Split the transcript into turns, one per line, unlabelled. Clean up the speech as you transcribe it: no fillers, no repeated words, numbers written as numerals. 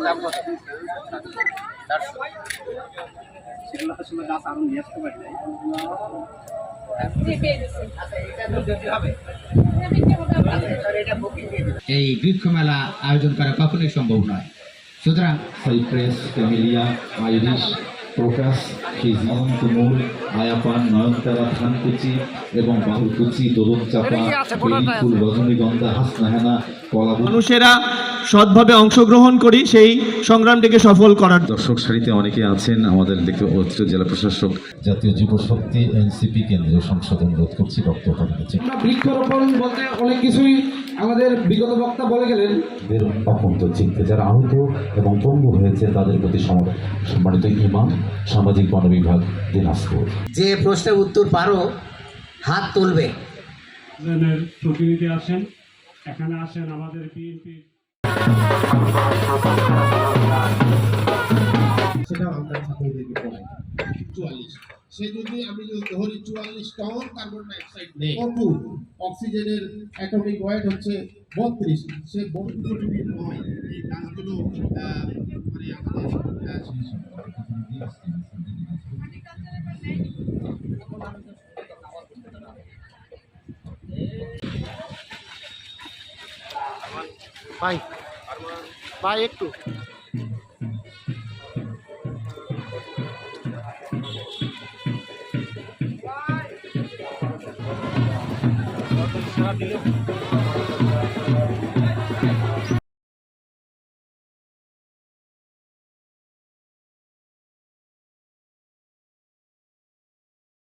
দাম কত? 400। এই বৃক্ষ মেলা আয়োজন করা কখনোই সম্ভব নয়। সুতরাং
সাইপ্রেস, ক্যামেলিয়া, আইরিশ, প্রকাশ, খিজিয়ান, তুমুল, আয়াপান, নয়নতারা, থানকুচি এবং বাহুকুচি, দোলন চাপা, ফুল, রজনীগন্ধা, হাসনাহেনা, কলা
মানুষেরা সৎভাবে অংশগ্রহণ করি সেই সংগ্রামটিকে সফল করার।
দর্শক সারিতে অনেকে আছেন। আমাদের দেখতে অতিরিক্ত জেলা প্রশাসক, জাতীয় যুব শক্তি এনসিপি কেন্দ্রীয় সংসদ অনুরোধ করছি বক্তব্য রাখতে।
বৃক্ষরোপণ বলতে অনেক কিছুই আমাদের বিগত বক্তা বলে গেলেন।
অকুণ্ঠ চিত্তে যারা আহত এবং পঙ্গু হয়েছে তাদের প্রতি সম্মানিত ইমাম, সামাজিক বনবিভাগ, দিনাজপুর।
যে প্রশ্নের উত্তর পারো হাত তুলবে।
প্রতিনিধি আছেন, এখানে আসেন আমাদের বিএনপি।
সেটাও আমরা ছাত্রদেরকে পড়াই। 44 সে যদি আমি ধরি 44 টন কার্বন ডাইঅক্সাইড নেই, অক্সিজেনের অ্যাটমিক ওয়েট হচ্ছে 32, সে 32 যদি হয় এই গাছগুলো মানে আমাদের
ভাই একটু
সারা দিলে